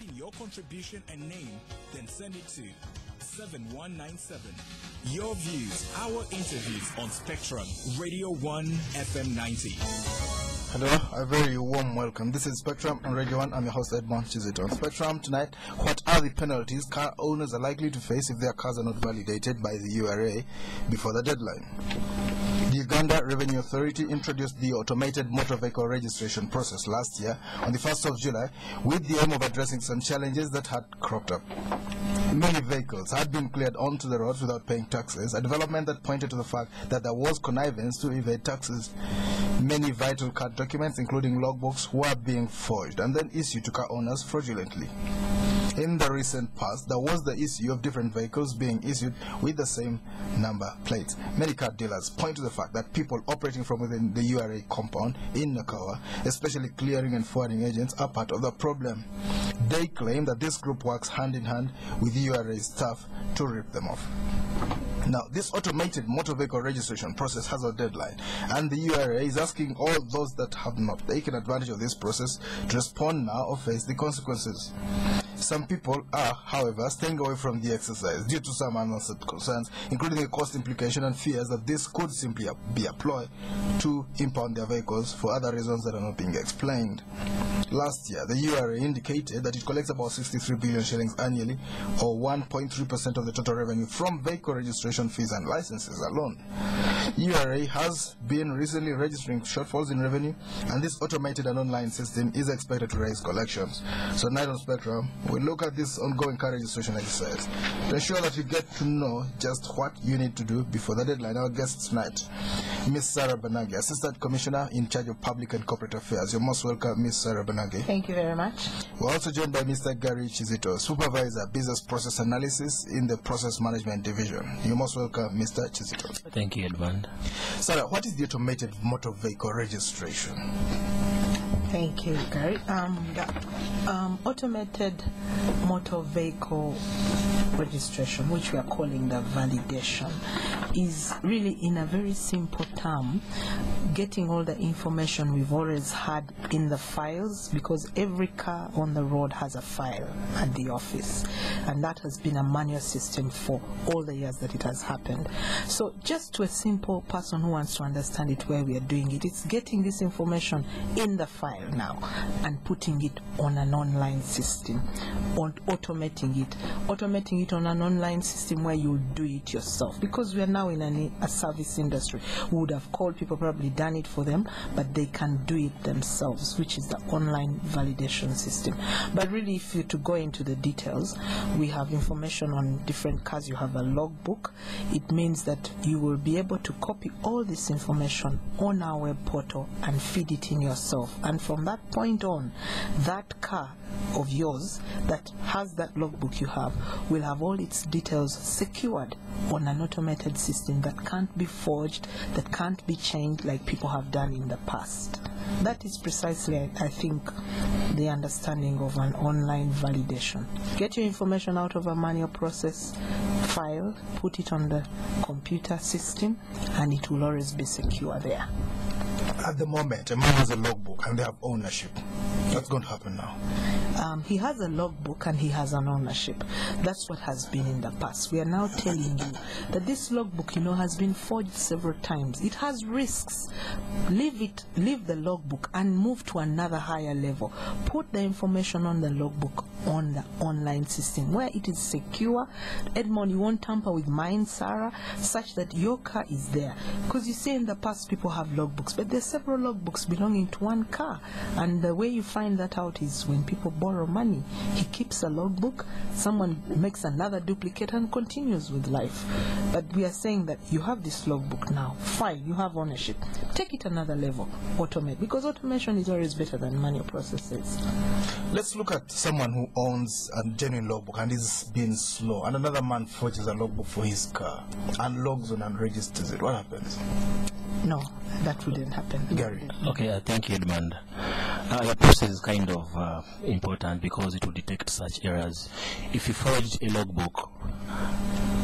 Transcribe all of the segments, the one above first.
in your contribution and name, then send it to 7197. Your views, our interviews on Spectrum, Radio 1 FM 90. Hello, a very warm welcome. This is Spectrum on Radio 1. I'm your host, Edmond Chizito. On Spectrum tonight, what are the penalties car owners are likely to face if their cars are not validated by the URA before the deadline? The Uganda Revenue Authority introduced the automated motor vehicle registration process last year on the 1st of July with the aim of addressing some challenges that had cropped up. Many vehicles had been cleared onto the roads without paying taxes, a development that pointed to the fact that there was connivance to evade taxes. Many vital car documents, including logbooks, were being forged and then issued to car owners fraudulently. In the recent past, there was the issue of different vehicles being issued with the same number plates. Many car dealers point to the fact that people operating from within the URA compound in Nakawa, especially clearing and forwarding agents, are part of the problem. They claim that this group works hand in hand with URA staff to rip them off. Now, this automated motor vehicle registration process has a deadline, and the URA is asking all those that have not taken advantage of this process to respond now or face the consequences. Some people are, however, staying away from the exercise due to some unanswered concerns, including the cost implication and fears that this could simply be employed to impound their vehicles for other reasons that are not being explained. Last year, the URA indicated that it collects about 63 billion shillings annually, or 1.3% of the total revenue from vehicle registration fees and licenses alone. URA has been recently registering shortfalls in revenue, and this automated and online system is expected to raise collections. So tonight on Spectrum, we'll look at this ongoing car registration exercise to ensure that you get to know just what you need to do before the deadline. Our guests tonight, Ms. Sarah Banage, Assistant Commissioner in charge of Public and Corporate Affairs. You're most welcome, Ms. Sarah Banage. Thank you very much. We're also joined by Mr. Gary Chizito, Supervisor, Business Process Analysis in the Process Management Division. You're most welcome, Mr. Chizito. Thank you, Edmund. Sarah, what is the automated motor vehicle registration? Thank you, Gary. The automated motor vehicle registration, which we are calling the validation, is really, in a very simple term, getting all the information we've always had in the files, because every car on the road has a file at the office, and that has been a manual system for all the years that it has happened. So just to a simple person who wants to understand it, where we are doing it, it's getting this information in the file now and putting it on an online system, or automating it on an online system where you'll do it yourself, because we are now in a service industry. We would have called people, probably done it for them, but they can do it themselves, which is the online validation system. But really, if you to go into the details, we have information on different cars. You have a logbook. It means that you will be able to copy all this information on our web portal and feed it in yourself, and from that point on, that car of yours that has that logbook you have will have all its details secured on an automated system that can't be forged, that can't be changed like people have done in the past. That is precisely, I think, the understanding of an online validation. Get your information out of a manual process file, put it on the computer system, and it will always be secure there. At the moment, a man has a logbook and they have ownership. What's going to happen now? He has a logbook and he has an ownership. That's what has been in the past. We are now telling you that this logbook, has been forged several times. It has risks. Leave the logbook and move to another higher level. Put the information on the logbook on the online system where it is secure. Edmond, you won't tamper with mine, Sarah, such that your car is there. Because you see, in the past, people have logbooks, but there's several logbooks belonging to one car. And the way you find that out is when people borrow money. He keeps a logbook, someone makes another duplicate and continues with life. But we are saying that you have this logbook now, fine, you have ownership. Take it another level, automate, because automation is always better than manual processes. Let's look at someone who owns a genuine logbook and is being slow, and another man forges a logbook for his car and logs on and registers it. What happens? No, that wouldn't happen. Gary. Okay, thank you, Edmund. The process is kind of important because it will detect such errors. If you forged a logbook,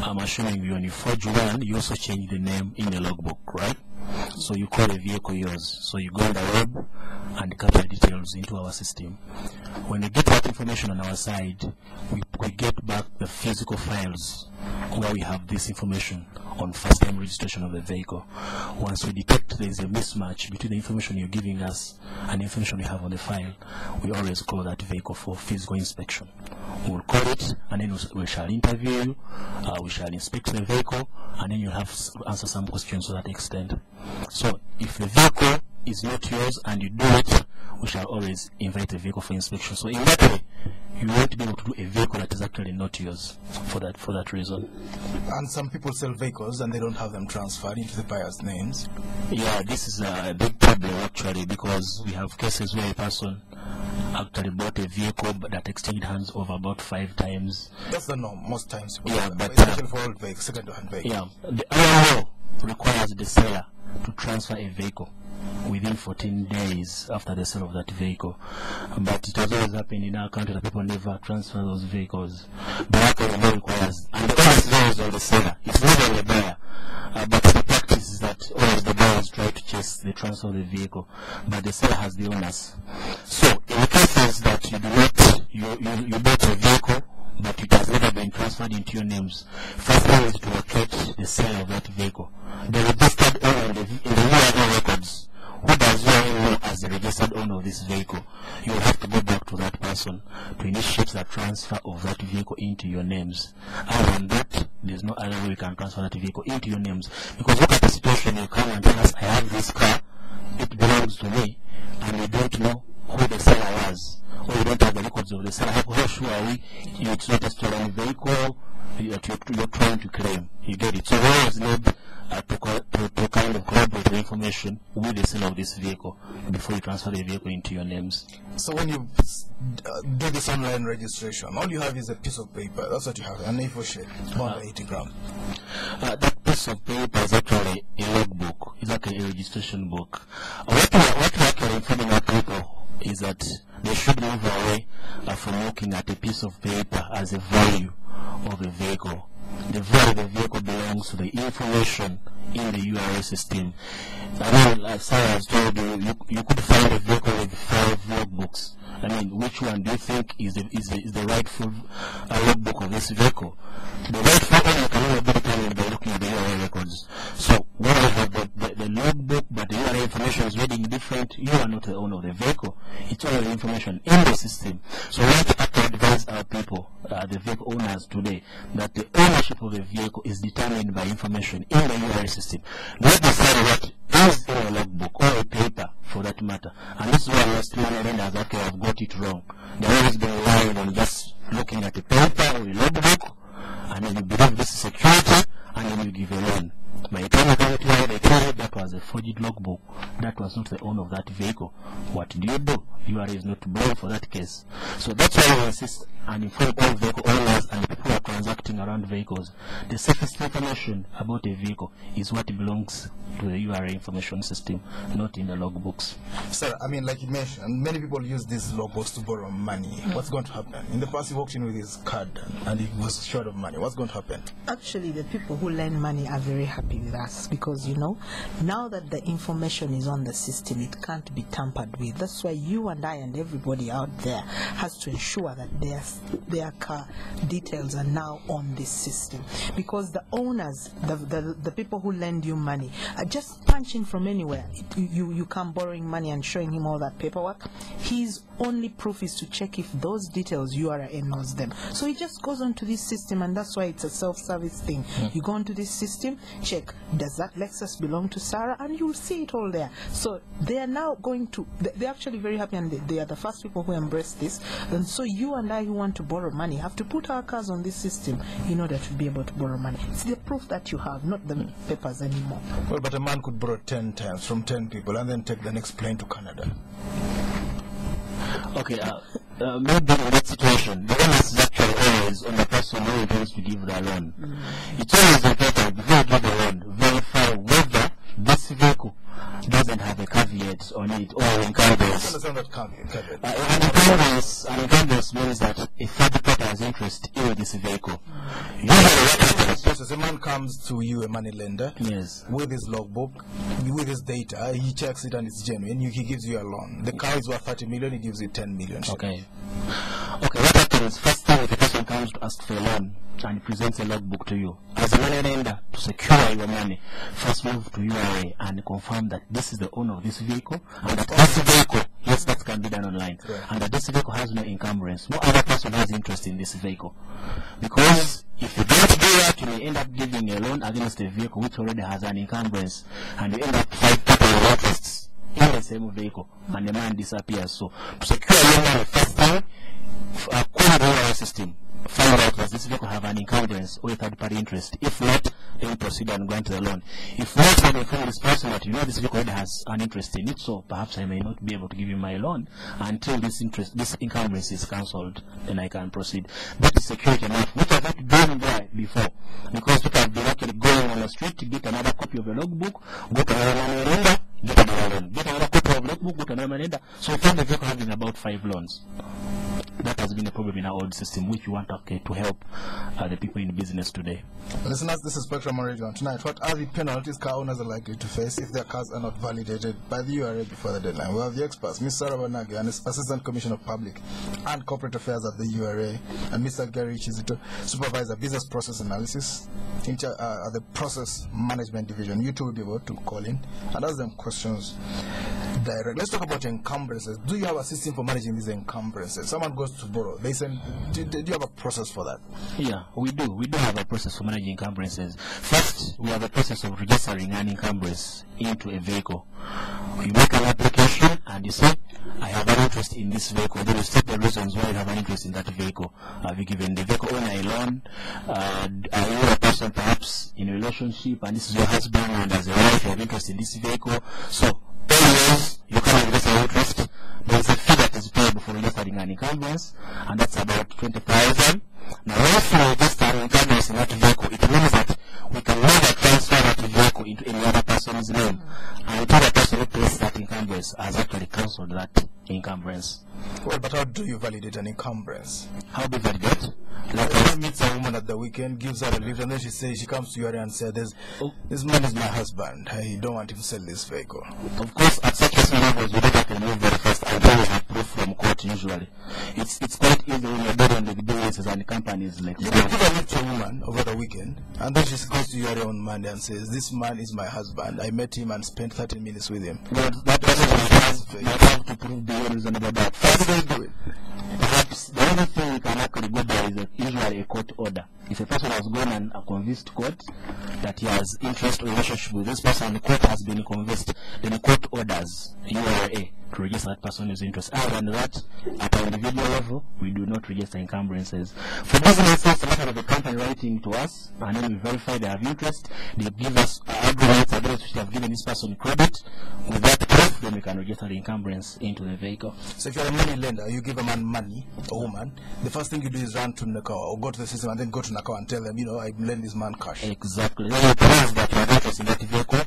I'm assuming when you forge one, you also change the name in the logbook, right? So you call a vehicle yours. So you go on the web and capture the details into our system. When we get that information on our side, we get back the physical files where we have this information on first-time registration of the vehicle. Once we detect there is a mismatch between the information you're giving us and the information we have on the file, we always call that vehicle for physical inspection. We'll call it, and then we shall interview you, we shall inspect the vehicle, and then you'll have to answer some questions to that extent. So if the vehicle is not yours and you do it, we shall always invite the vehicle for inspection. So in that way, you won't be able to do a vehicle that is actually not yours for that reason. And some people sell vehicles and they don't have them transferred into the buyer's names. Yeah, this is a big problem actually, because we have cases where a person actually bought a vehicle that exchanged hands over about 5 times. That's the norm most times. Yeah, but especially for old vehicles, second-hand vehicles. Yeah, the URA requires the seller to transfer a vehicle within 14 days after the sale of that vehicle. But it has always happened in our country that people never transfer those vehicles. But the law requires, and the onus is on the seller. It's never on the buyer. But the practice is that always the buyers try to chase the transfer of the vehicle, but the seller has the onus. So in the cases that you do not, you bought a vehicle, but it has never been transferred into your names, first thing is to locate the seller of that vehicle. The registered owner in the URA records, who does URA know as the registered owner of this vehicle, you will have to go back to that person to initiate the transfer of that vehicle into your names. Other than that, there's no other way you can transfer that vehicle into your names. Because look at the situation, you come and tell us, I have this car, it belongs to me, and you don't know who the seller was, or you don't have the records of the seller. How sure are we it's not a stolen vehicle that you're trying to claim? You get it? So we always need to kind of corroborate the information with the seller of this vehicle before you transfer the vehicle into your names. So when you do this online registration, all you have is a piece of paper. That's what you have, an A4 sheet, about 80 grams. That piece of paper is actually a logbook. It's like a registration book. What we're actually informing our people is that they should move away from looking at a piece of paper as a value of the vehicle. The value of the vehicle belongs to the information in the URA system. I mean, as Sarah has told you, you could find a vehicle with 5 logbooks. I mean, which one do you think is the rightful logbook of this vehicle? The rightful owner can only be determined by looking at the URA records. So when you have the logbook, but the URA information is reading different, you are not the owner of the vehicle. It's all the information in the system. So we have to advise our people, the vehicle owners today, that the ownership of the vehicle is determined by information in the URA system. Not necessarily what is in a logbook or a paper for that matter. And this is why most money lenders actually have got it wrong. They've always been relying on just looking at a paper or a logbook, and then you believe this is security, and then you give a loan. By the time you go to they tell you that was a forged logbook. That was not the owner of that vehicle. What do? URA is not to blame for that case. So that's why we insist and inform all vehicle owners and people who are transacting around vehicles. The safest information about a vehicle is what belongs to the URA information system, not in the logbooks. Sir, I mean, like you mentioned, many people use these logbooks to borrow money. What's going to happen? In the past, he walked in with his card and he was short of money. What's going to happen? Actually, the people who lend money are very happy with us because, you know, now that the information is on the system, it can't be tampered with. That's why you and I and everybody out there has to ensure that their car details are now on this system, because the owners, the people who lend you money, are just punching from anywhere. You come borrowing money and showing him all that paperwork. His only proof is to check if those details URA knows them. So he just goes onto this system, and that's why it's a self-service thing. You go onto this system, check, does that Lexus belong to Sarah? And you'll see it all there. So they are now going to, they're actually very happy, and they are the first people who embrace this. And so you and I who want to borrow money have to put our cars on this system in order to be able to borrow money. It's the proof that you have, not the papers anymore. Well, but a man could borrow 10 times from 10 people and then take the next plane to Canada. Okay, maybe in that situation, the onus is actually always on the person who intends to give the loan. It's always important, before you give the loan, verify whether this vehicle doesn't have a caveat caveat on it, or encumbrance. Understand that caveat. An encumbrance means that a third party has interest in this vehicle. Usually what happens, a man comes to you, a money lender, yes, with his logbook, with his data, he checks it and it's genuine, he gives you a loan. The car is worth 30 million, he gives you 10 million. Okay. Okay, what happens, first time if a person comes to ask for a loan and presents a logbook to you, as a money lender, to secure your money, first move to URA and confirm that this is the owner of this vehicle, and that this vehicle, yes, that can be done online, and that this vehicle has no encumbrance. No other person has interest in this vehicle. Because if you don't do that, you may end up giving a loan against a vehicle which already has an encumbrance, and you end up fighting people with interests in the same vehicle, and the man disappears. So, to secure your money first time, call the URA system. Find out does this vehicle have an encumbrance or a third-party interest. If not, then proceed and grant the loan. If not, then inform this person that you know this vehicle already has an interest in it, so perhaps I may not be able to give you my loan until this encumbrance is cancelled. Then I can proceed. That is security enough. What have not been there before? Because people have been actually going on the street to get another copy of a logbook, go to another money lender, get another loan, get another copy of logbook, go to another money lender. So we found the vehicle having about 5 loans. That has been a problem in our old system, which we want to help the people in business today. Listeners, this is Spectrum on Radio 1. Tonight, what are the penalties car owners are likely to face if their cars are not validated by the URA before the deadline? We have the experts, Mr. Banage, and Assistant Commissioner of Public and Corporate Affairs at the URA, and Mr. Gary Chizito, Supervisor, Business Process Analysis, at the Process Management Division. You two will be able to call in and ask them questions direct. Let's talk about encumbrances. Do you have a system for managing these encumbrances? Someone goes to borrow. They send. Do you have a process for that? Yeah, we do. We do have a process for managing encumbrances. First, we have a process of registering an encumbrance into a vehicle. You make an application and you say, I have an interest in this vehicle. Then you state the reasons why you have an interest in that vehicle. Have you given the vehicle owner a loan? Are you a person perhaps in a relationship and this is your husband, and as a wife you have interest in this vehicle? So, always you can register your interest. There is a fee that is payable for registering an encumbrance, and that's about 20,000. Now, once you register an encumbrance in that vehicle, it means that we can never transfer that vehicle into any other person's name, and until the person who places that encumbrance has actually cancelled that encumbrance. Well, but how do you validate an encumbrance? How do you validate? Like I meet a woman at the weekend, gives her a lift, and then she comes to you and says, this man is my husband. I don't want him to sell this vehicle. Of course, at such levels, we don't have to move very fast. I always have proof from court usually. It's quite easy when you're dealing with businesses and companies like you can give a lift to a woman over the weekend, and then she goes to your own Monday and says, this man is my husband. I met him and spent 30 minutes with him. Well, that person might have to prove the reason about that. How do they do it? Perhaps the only thing we can actually go by is usually a court order. If a person has gone and convinced court that he has interest or relationship with this person, and the court has been convinced, then the court orders URA to register that person whose interest. Other than that, at an individual level, we do not register encumbrances. For businesses, a matter of the company writing to us, and then we verify they have interest, they give us agreements against which they have given this person credit. With that proof, then we can register the encumbrance into the vehicle. So if you're a money lender, you give a man money, a woman, the first thing you do is run to Nakao or go to the system and then go to Nakao and tell them, I lend this man cash. Exactly. Then you prove that you have interest in that vehicle.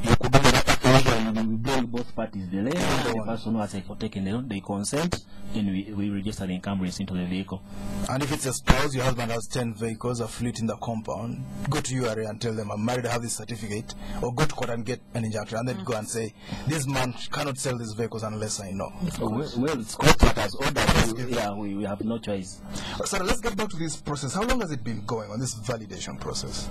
You could do that application, you bring both parties, the lender and the person who has taken the loan, they consent, then we register the encumbrance into the vehicle. And if it's a spouse, your husband has 10 vehicles, a fleet in the compound, go to URA and tell them, I'm married, I have this certificate, or go to court and get an injunction, and then go and say, this man cannot sell these vehicles unless I know. Well, it's court that has ordered. Yeah, we have no choice. Sorry, let's get back to this process. How long has it been going on, this validation process?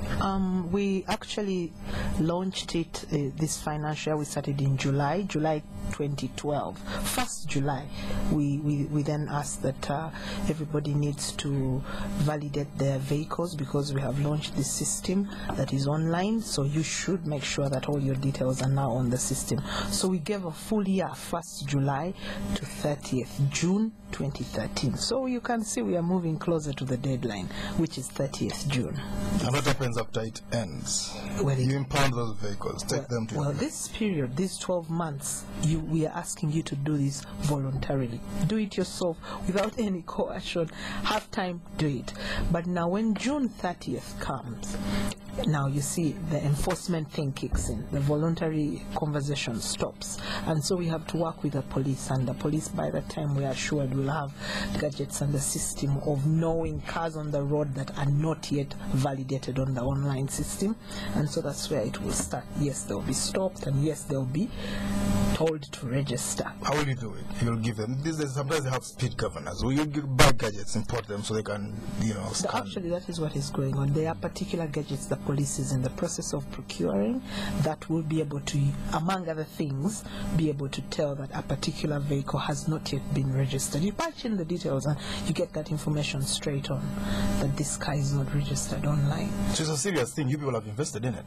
We actually launched it this financial year. We started in July 2012. 1st July, we then asked that everybody needs to validate their vehicles because we have launched this system that is online, so you should make sure that all your details are now on the system. So we gave a full year, 1st July to 30th June 2013. So you can see we are moving closer to the deadline, which is 30th June. And what happens after it ends? Well, you impound those vehicles, take them to this period, these 12 months, we are asking you to do this voluntarily. Do it yourself without any coercion. Have time, do it. But now when June 30th comes, now you see the enforcement thing kicks in. The voluntary conversation stops. And so we have to work with the police, and the police, by the time we are assured, will have gadgets and the system of knowing cars on the road that are not yet validated on the online system. And so that's where it will start. Yes, they'll be stopped, and yes, they'll be told to register. How will you do it? You'll give them, sometimes they have speed governors. Will you buy gadgets, import them so they can, scan? Actually, that is what is going on. There are particular gadgets the police is in the process of procuring that will be able to, among other things, be able to tell that a particular vehicle has not yet been registered. You punch in the details and you get that information straight on, that this car is not registered online. So it's a serious thing. You people have invested in it.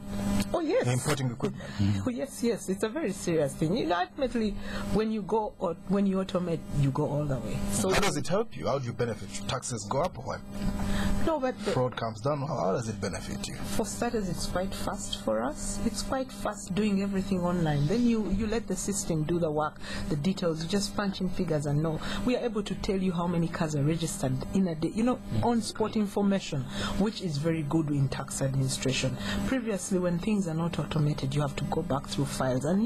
Oh, yes. You're importing equipment. Oh, yes. It's a very serious thing. Ultimately, when you go, or when you automate, you go all the way. So how does it help you? How do you benefit? Taxes go up or what? No, but fraud comes down. How does it benefit you? For starters, it's quite fast for us. It's quite fast doing everything online. Then you let the system do the work, the details. You just punch in figures and know. We are able to tell you how many cars are registered in a day. On-spot information, which is very good in tax administration. Previously, when things are not automated, you have to go back through files. And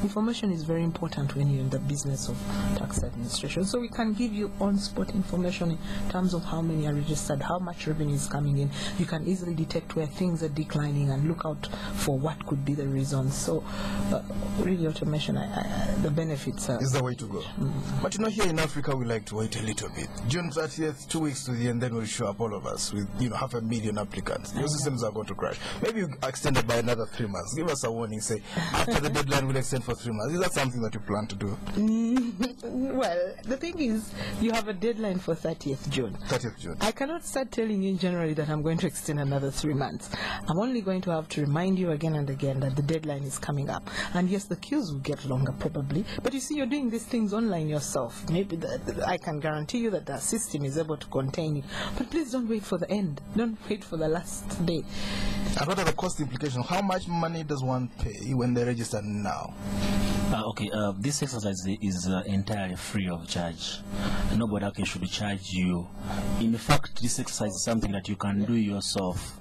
information is very important when you're in the business of tax administration. So we can give you on-spot information in terms of how many are registered, how much revenue is coming in. You can easily detect where things are declining and look out for what could be the reasons. So really automation, the benefits are... is the way to go. But here in Africa, we like to wait a little bit. June 30th, 2 weeks to the end, then we'll show up all of us with 500,000 applicants. Your systems are going to crash. Maybe you extend it by another 3 months. Give us a warning, say, after the deadline, we'll extend for 3 months. Is that something that you plan to do? Well, the thing is, you have a deadline for 30th June. 30th June. I cannot start telling you in January that I'm going to extend another 3 months. I'm only going to have to remind you again and again that the deadline is coming up. And yes, the queues will get longer probably. But you see, you're doing these things online yourself. Maybe I can guarantee you that the system is able to contain you. But please don't wait for the end. Don't wait for the last day. And what are the cost implications? How much money does one pay when they register now? This exercise is entirely free of charge. Nobody actually should charge you. In fact, this exercise is something that you can do yourself.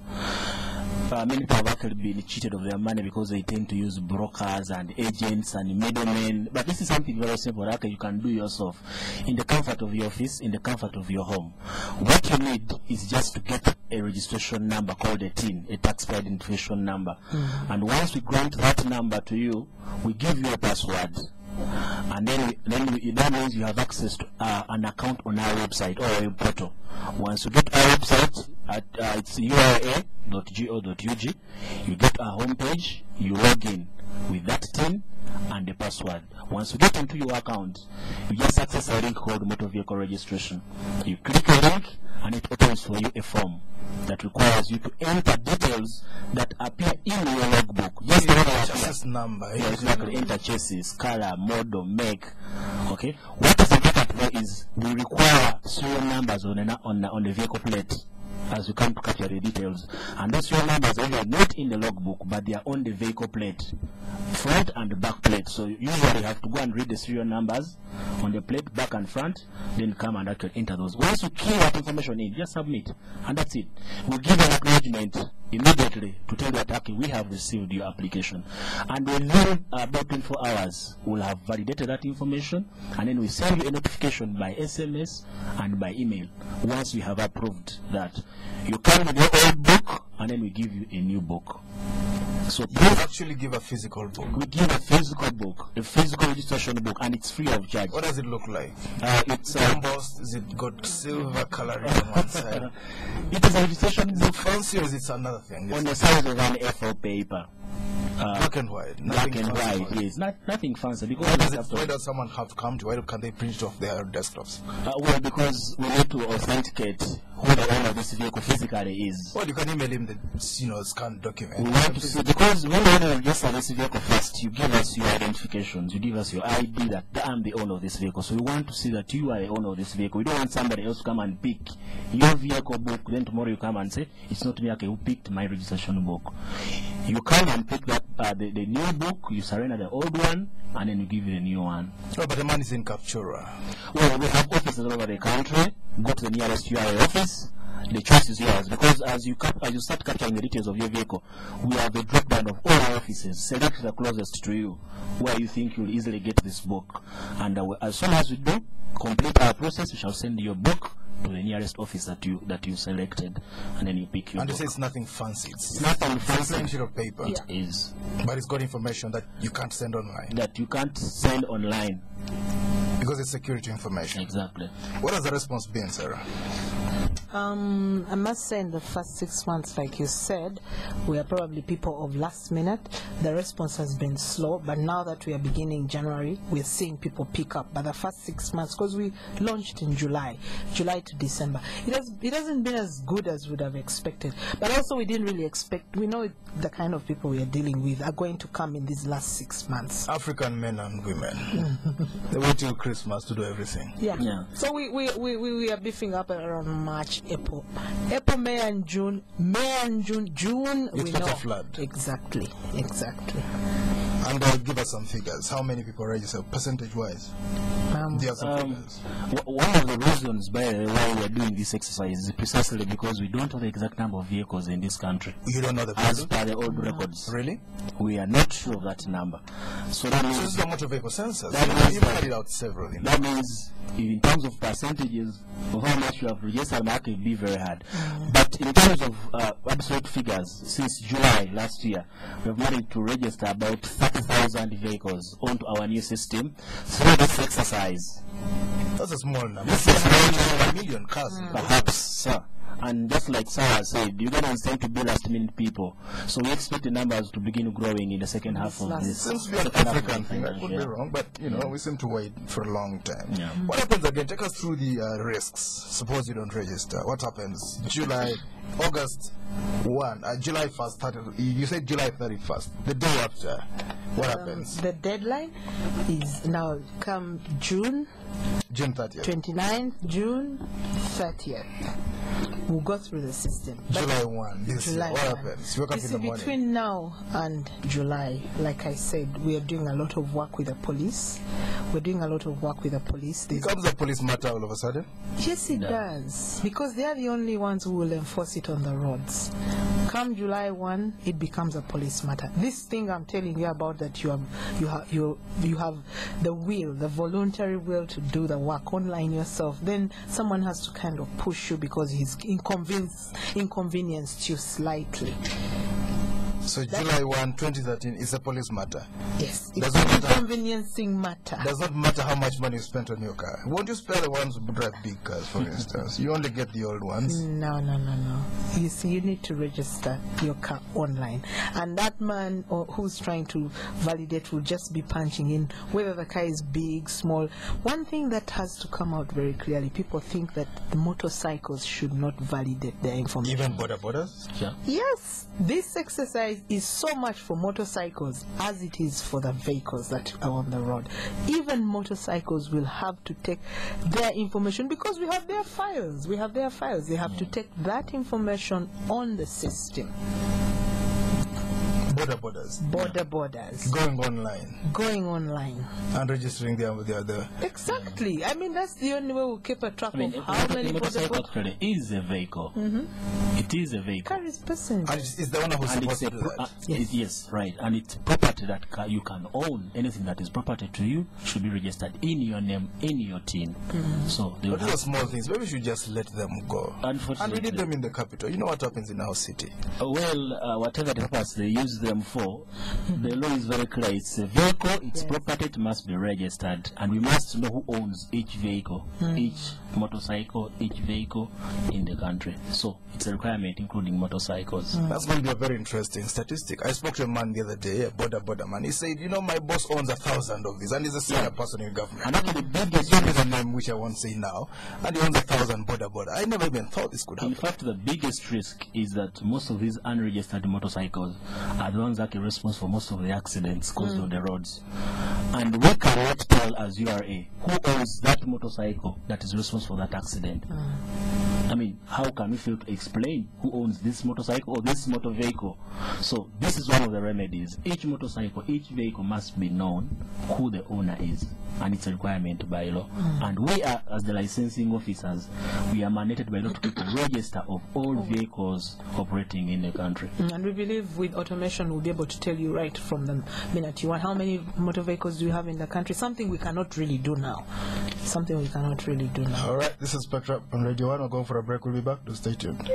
Many people have actually been cheated of their money because they tend to use brokers and agents and middlemen. But this is something very simple that you can do yourself in the comfort of your office, in the comfort of your home. What you need is just to get a registration number called a TIN, a taxpayer identification number. And once we grant that number to you, we give you a password. And then that means you have access to an account on our website or a portal. Once you get our website, it's ura.go.ug, you get our homepage, you log in with that TIN and the password. Once you get into your account, you just access a link called motor vehicle registration. You click a link and it opens for you a form that requires you to enter details that appear in your logbook. Yes, chassis number. Exactly. Enter chassis, color, model, make. Okay. What is important there is we require serial numbers on the vehicle plate as you come to capture the details. And those serial numbers are not in the logbook, but they are on the vehicle plate, front and back plate. So you usually have to go and read the serial numbers on the plate, back and front, then come and actually enter those. Once you key that information in, just submit, and that's it. We'll give an acknowledgement immediately to tell you that, okay, we have received your application. And within about 24 hours, we'll have validated that information, and then we send you a notification by SMS and by email once we have approved that. You come with your old book, and then we give you a new book. So you actually give a physical book. We give a physical book, a physical registration book, and it's free of charge. What does it look like? It's embossed. Is it got silver coloring on one side? It is a registration book. Fancy, or is it another thing? On the size of an A4 paper. Black and white. Black and white, yes. Nothing fancy. Because why does someone have to come to? Why can't they print it off their desktops? Well, because we need to authenticate who the owner of this vehicle physically is. Well, you can email him the scanned document. We want to see, because when the owner register this vehicle first, you give us your identifications, you give us your ID that I'm the owner of this vehicle. So we want to see that you are the owner of this vehicle. We don't want somebody else to come and pick your vehicle book, then tomorrow you come and say, it's not me, okay, who picked my registration book. You come and pick that the new book, you surrender the old one, and then you give you the new one. Oh, but the man is in Kapchura. Well, we have offices all over the country. Go to the nearest URA office. The choice is yours, because as you start capturing the details of your vehicle, we have a drop down of all offices. Select the closest to you, where you think you'll easily get this book. And as soon as we do complete our process, we shall send your book to the nearest office that you selected, and then you pick your And you book. say it's nothing fancy. It's Nothing fancy. fancy. Sheet of paper. It is. But it's got information that you can't send online. That you can't send online. Because it's security information. Exactly. What has the response been, Sarah? I must say in the first 6 months, like you said, we are probably people of last minute. The response has been slow, but now that we are beginning January, we're seeing people pick up. But the first 6 months, because we launched in July to December, it hasn't been as good as we would have expected. But also we didn't really expect, we know the kind of people we are dealing with are going to come in these last 6 months. African men and women. They wait till Christmas to do everything. Yeah. So we are beefing up around March, April, May and June. June. It's We such know a flood. Exactly. And give us some figures. How many people register, percentage-wise? There are some figures. One of the reasons why we are doing this exercise is precisely because we don't know the exact number of vehicles in this country. You don't know the As figures? per the old records. Really? We are not sure of that number. So that So this means, is the motor vehicle census. That means You've carried out several. that means in terms of percentages of how much you have registered, that can be very hard. But in terms of absolute figures, since July last year, we have managed to register about 30,000 vehicles onto our new system through this exercise. That's a small number. This is a million cars. Perhaps, sir. And just like Sarah said, you don't understand to be last minute people. So we expect the numbers to begin growing in the second half of this. Seems to be an second half of African the thing. I financial could be year. wrong, but we seem to wait for a long time. Yeah. What happens again? Take us through the risks. Suppose you don't register. What happens? August 1, July 1st, you said July 31st, the day after. What happens? The deadline is now come June June 30th. 29th, June 30th. We'll go through the system. But July 1. July What 1. happens? You wake up You in see, the morning. between now and July, like I said, we are doing a lot of work with the police. It Becomes a police matter all of a sudden. Yes, it does. Because they are the only ones who will enforce it on the roads. Come July 1, it becomes a police matter. This thing I'm telling you about, that you have the will, the voluntary will to do the work online yourself, then someone has to kind of push you because he's inconvenienced you slightly. So July 1, 2013 is a police matter. Yes, Does it's not an matter. inconveniencing matter. Does not matter how much money you spent on your car. Won't you spare the ones who drive big cars, for instance? You only get the old ones. No. You see, you need to register your car online. And that man who's trying to validate will just be punching in whether the car is big, small. One thing that has to come out very clearly, people think that the motorcycles should not validate their information. Even borders? Yeah. Yes, this exercise is so much for motorcycles as it is for the vehicles that are on the road. Even motorcycles will have to take their information because we have their files. They have to take that information on the system. Borders. Borders. Going online. And registering the other. Exactly. I mean, that's the only way we'll keep a track of how many motorcycle borders. actually is a vehicle. It is a vehicle. Carries passengers. And it's the owner who's And supposed it's to do that. yes, right. And it's property that you can own. Anything that is property to you should be registered in your name, in your team. So they But will these are have, small things. Maybe we should just let them go. And we need them in the capital. You know what happens in our city. whatever the purpose they use them for, the law is very clear. It's a vehicle, it's property, it must be registered. And we must know who owns each vehicle, each motorcycle, each vehicle in the country. So it's a requirement, including motorcycles. That's going to be a very interesting statistic. I spoke to a man the other day, a border man. He said, my boss owns 1,000 of these, and he's a senior person in government. And actually, the biggest Give me the name, which I won't say now, and he owns 1,000 border. I never even thought this could happen. In fact, the biggest risk is that most of these unregistered motorcycles are the ones that are responsible for most of the accidents caused on the roads. And we cannot tell as URA who owns that motorcycle that is responsible for that accident. I mean, how can we fail to explain who owns this motorcycle or this motor vehicle? So this is one of the remedies. Each motorcycle, each vehicle must be known who the owner is, and it's a requirement by law. And we are, as the licensing officers, we are mandated by law to keep a register of all vehicles operating in the country. And we believe with automation we'll be able to tell you right from the minute you want how many motor vehicles do you have in the country. Something we cannot really do now. All right, this is Spectrum on Radio 1. We're going for a break. We'll be back. Stay tuned.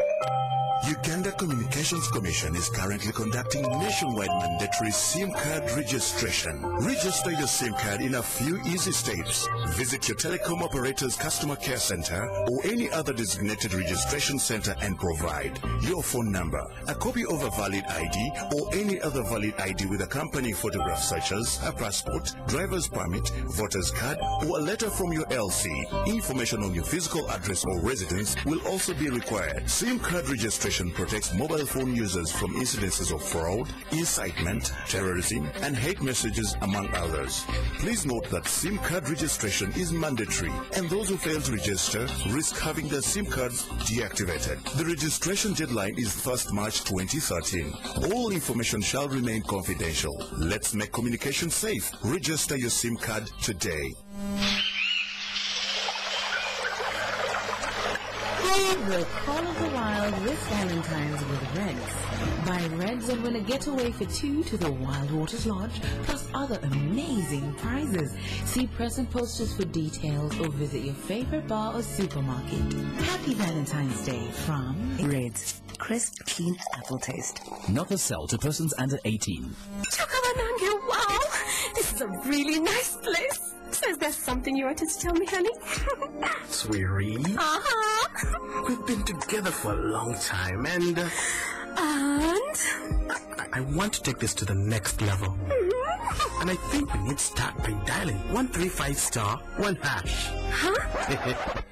Uganda Communications Commission is currently conducting nationwide mandatory SIM card registration. Register your SIM card in a few easy steps. Visit your telecom operator's customer care center or any other designated registration center and provide your phone number, a copy of a valid ID or any other valid ID with accompanying photographs such as a passport, driver's permit, voter's card, or a letter from your LC. Information on your physical address or residence will also be required. SIM card registration protects mobile phone users from incidences of fraud, incitement, terrorism, and hate messages, among others. Please note that SIM card registration is mandatory, and those who fail to register risk having their SIM cards deactivated. The registration deadline is 1st March 2013. All information shall remain confidential. Let's make communication safe. Register your SIM card today. The Call of the Wild this Valentine's with Reds. Buy Reds and win a getaway for 2 to the Wild Waters Lodge, plus other amazing prizes. See present posters for details or visit your favorite bar or supermarket. Happy Valentine's Day from Reds. Crisp, clean apple taste. Not for sale to persons under 18. Chukawanange, wow! This is a really nice place. So is there something you wanted to tell me, honey? Sweetie? Uh-huh. We've been together for a long time and... I want to take this to the next level. And I think we need to start by dialing 135*1#. Huh?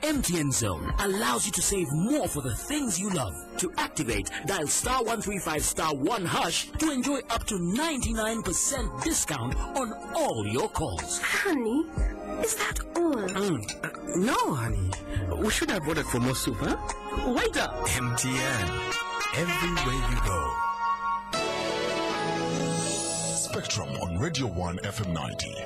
MTN Zone allows you to save more for the things you love. To activate, dial *135*1# to enjoy up to 99% discount on all your calls. Honey, is that all? No, honey. We should have ordered for more soup, huh? Wait up. MTN. Everywhere you go. Spectrum on Radio 1 FM 90.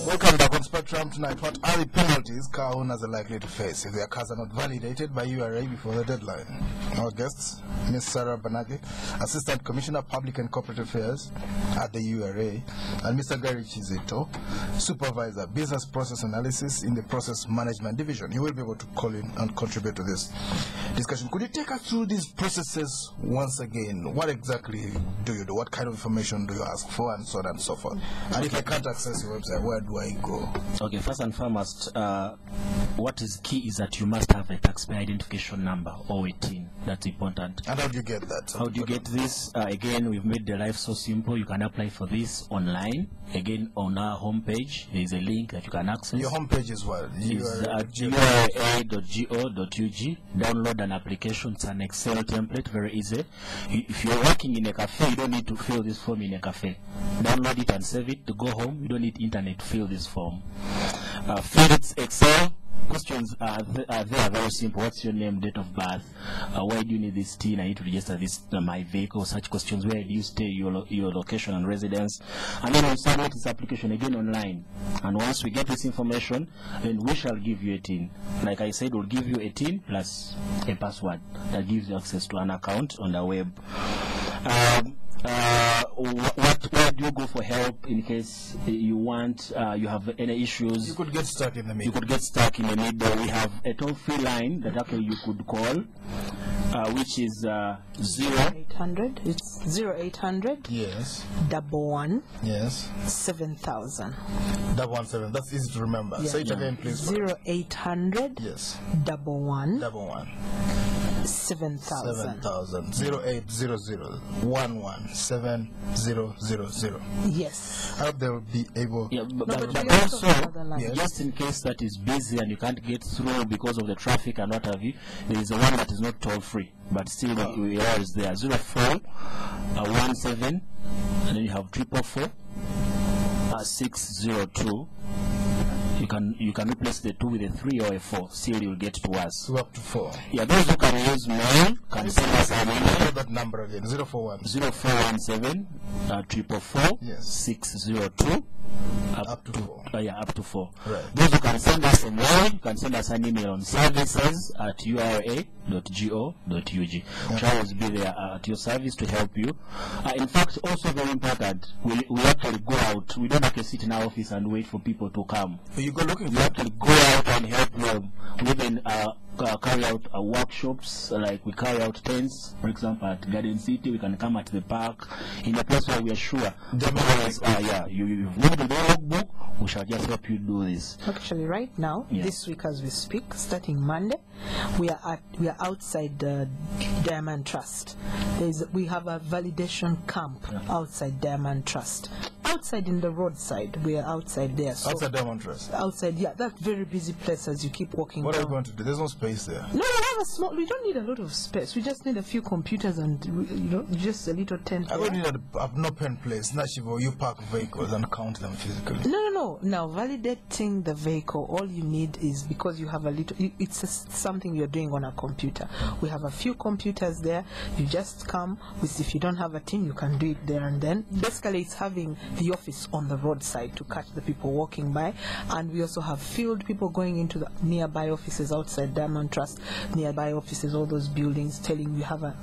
Welcome back on Spectrum tonight. What are the penalties car owners are likely to face if their cars are not validated by URA before the deadline? Our guests, Ms. Sarah Banage, Assistant Commissioner Public and Corporate Affairs at the URA, and Mr. Gary Chizito, Supervisor Business Process Analysis in the Process Management Division. You will be able to call in and contribute to this discussion. Could you take us through these processes once again? What exactly do you do? What kind of information do you ask for, and so on and so forth? And if I can't access your website, where do I go? Okay, first and foremost, what is key is that you must have a taxpayer identification number or a TIN. That's important. And how do you get that? How do you get this? Again, we've made the life so simple. You can apply for this online. Again, on our homepage, there is a link that you can access. Your homepage is what? It's at ura.go.ug. Download an application. It's an Excel template, very easy. If you're working in a cafe, you don't need to fill this form in a cafe. Download it and save it to go home. You don't need internet to fill this form. Fill it Excel. Questions are very simple. What's your name, date of birth? Why do you need this TIN? I need to register this my vehicle. Such questions. Where do you stay? Your location and residence. And then we'll submit this application again online. And once we get this information, then we shall give you a TIN. Like I said, we'll give you a TIN plus a password that gives you access to an account on the web. Where do you go for help in case you want, you have any issues? You could get stuck in the middle. You could get stuck in the middle. We have a toll-free line that actually you could call, which is 0800. It's 0800. Yes. 11. Yes. 7000. 117. That's easy to remember. Yeah. Say it again, please. 0800. Yes. 11. 7000. 7000. 0800 11700. Yes. I hope they will be able. Yeah, but we also, have other lines. just in case that is busy and you can't get through because of the traffic and what have you, there is a one that is not toll free, but still the error is there. 04 17, and then you have 444 602. You can replace the 2 with a 3 or a 4. Still, you'll get to us. 2 up to 4. Yeah, those who can use mail can send us an email. That number again, 041. 0417 444 Yes. 602. Up to 4. Up to 4. Right. Those who can send us a mail can send us an email on services@ura.go.ug. Which always be there at your service to help you. In fact, also very important, we actually go out. We don't have to sit in our office and wait for people to come. You go looking. We actually go out and help them. We even carry out workshops, like we carry out tents, for example, at Garden City. We can come at the park in a place where we are sure. You've moved the logbook, we shall just help you do this. Actually, right now, this week as we speak, starting Monday, we are outside the Diamond Trust. We have a validation camp outside Diamond Trust. Outside in the roadside, we are outside there. So outside Diamond Trust? Outside, that very busy place as you keep walking What down. are you going to do? There's no space there. No, we have a small, we don't need a lot of space. We just need a few computers and, just a little tent. I don't need an open place. You park vehicles and count them physically. No. Now, validating the vehicle, all you need is, because you have a little, it's something you're doing on a computer. We have a few computers there. You just come if you don't have a team, you can do it there and then. Basically, it's having the office on the roadside to catch the people walking by. And we also have field people going into the nearby offices outside Diamond Trust, nearby offices, all those buildings, telling you have a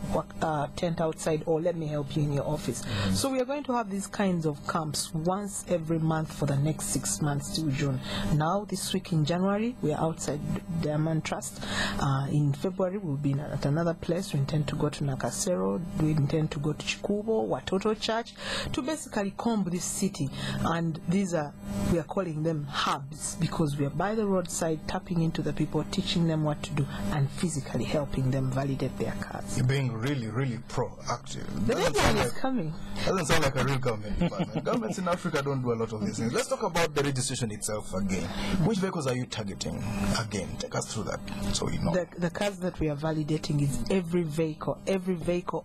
tent outside, or let me help you in your office. So we are going to have these kinds of camps once every month for the next 6 months till June. Now, this week in January, we are outside Diamond Trust. In February, we'll be at another place. We intend to go to Nakasero. We intend to go to Chikubo, Watoto Church, to basically comb this city. And we are calling them hubs, because we are by the roadside, tapping into the people, teaching them what to do, and physically helping them validate their cars. You're being really, really proactive. The deadline is coming. Doesn't sound like a real government department. Governments in Africa don't do a lot of these things. Let's talk about the registration itself again. Which vehicles are you targeting again? Take us through that so we know. The cars that we are validating is every vehicle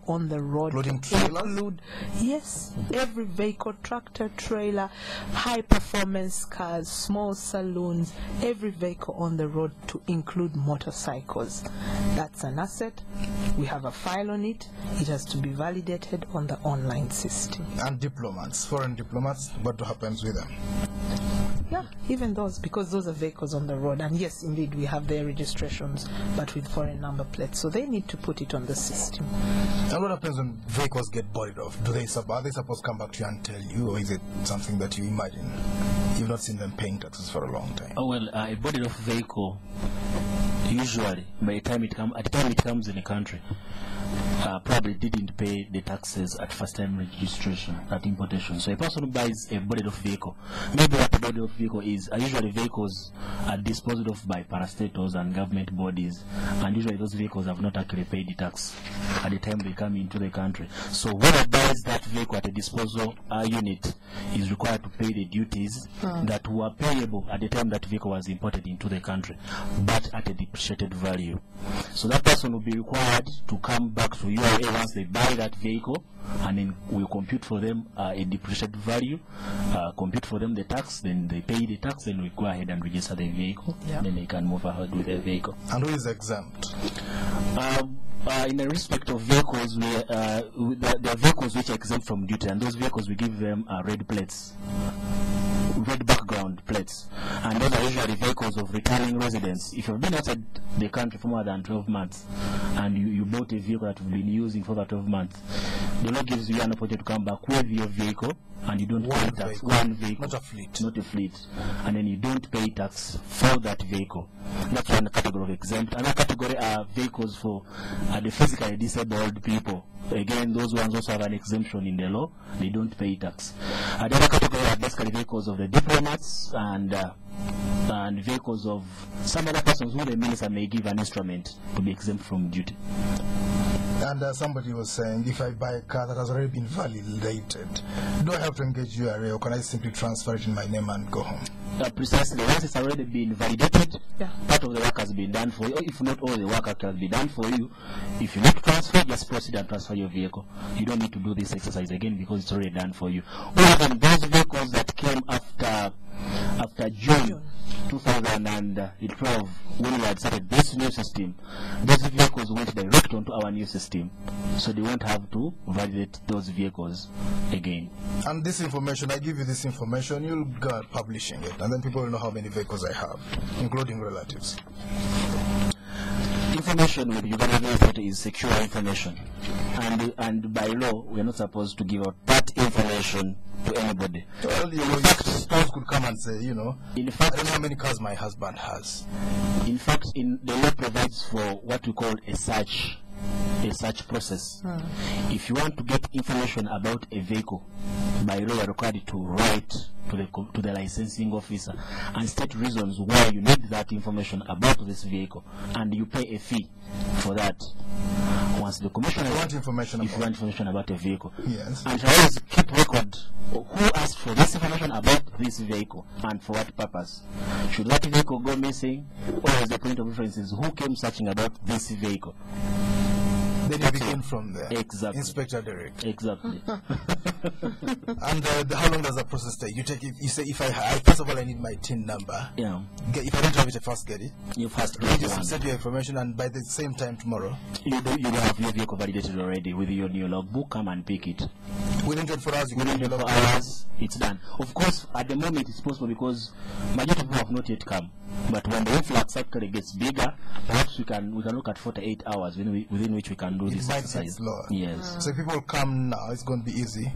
on the road. Including trailers? Yes, every vehicle, tractor, trailer, high performance cars, small saloons, every vehicle on the road, to include motorcycles. That's an asset. We have a file on it. It has to be validated on the online system. And diplomats, foreign diplomats, what happens with them? Yeah, even those, because those are vehicles on the road. And yes, indeed, we have their registrations, but with foreign number plates. So they need to put it on the system. And what happens when vehicles get bodied off? Are they supposed to come back to you and tell you, or is it something that you imagine? You've not seen them paying taxes for a long time. Oh, well, a bodied off vehicle, usually, by the time it comes in the country, probably didn't pay the taxes at first time registration, at importation. So a person who buys a bodied off vehicle, maybe what a bodied off vehicle is, usually vehicles are disposed of by parastatals and government bodies, and usually those vehicles have not actually paid the tax at the time they come into the country. So whoever buys that vehicle at a disposal unit is required to pay the duties that were payable at the time that vehicle was imported into the country, but at a depreciated value. So that person will be required to come back to URA once they buy that vehicle, and then we'll compute for them a depreciated value, compute for them the tax, then they pay the tax, then we go ahead and register the vehicle, then they can move ahead with the vehicle. And who is exempt? In the respect of vehicles, there are vehicles which are exempt from duty, and those vehicles we give them red plates, red background plates, and those are usually vehicles of returning residents. If you've been outside the country for more than 12 months and you bought a vehicle that you've been using for that 12 months, the law gives you an opportunity to come back with your vehicle, and you don't pay tax. One vehicle, not a fleet. Not a fleet. And then you don't pay tax for that vehicle. That's one category of exempt. Another category are vehicles for the physically disabled people. Again, those ones also have an exemption in the law. They don't pay tax. The other category are basically vehicles of the diplomats and vehicles of some other persons who the minister may give an instrument to be exempt from duty. And somebody was saying, if I buy a car that has already been validated, do I have to engage URA, or can I simply transfer it in my name and go home? Precisely. Once it's already been validated, part of the work has been done for you. If not all the work has been done for you, if you need to transfer, just proceed and transfer your vehicle. You don't need to do this exercise again because it's already done for you. Or even those vehicles that came after after June 2012, when we had started this new system, those vehicles went direct onto our new system, so they won't have to validate those vehicles again. And this information, I give you this information, you'll go publishing it, and then people will know how many vehicles I have, including relatives. Information with Uganda Authority is secure information, and by law we are not supposed to give out that information to anybody. Well, you know, stores could come and say, you know, in fact, I don't know how many cars my husband has. In fact, the law provides for what we call a search process. If you want to get information about a vehicle, by law you are required to write to the licensing officer and state reasons why you need that information about this vehicle, and you pay a fee for that. Once the commissioner, if you want information about a vehicle, yes, and always keep record of who asked for this information about this vehicle and for what purpose. Should that vehicle go missing, or as the point of reference is who came searching about this vehicle? Then you begin from there. Exactly. Inspector Derek. Exactly. And how long does the process take? You take it, you say, if I first of all I need my TIN number. Yeah. If I don't have it, I first get it. You first get it. You just set your information, and by the same time tomorrow, you have your vehicle validated already with your new logbook. Come and pick it. Within 24 hours, you within 24 hours, it's done. Of course, at the moment it's possible because majority of people have not yet come. But when the influx actually gets bigger, perhaps we can look at 48 hours within which we can do this exercise. Yes. So if people come now, it's going to be easy.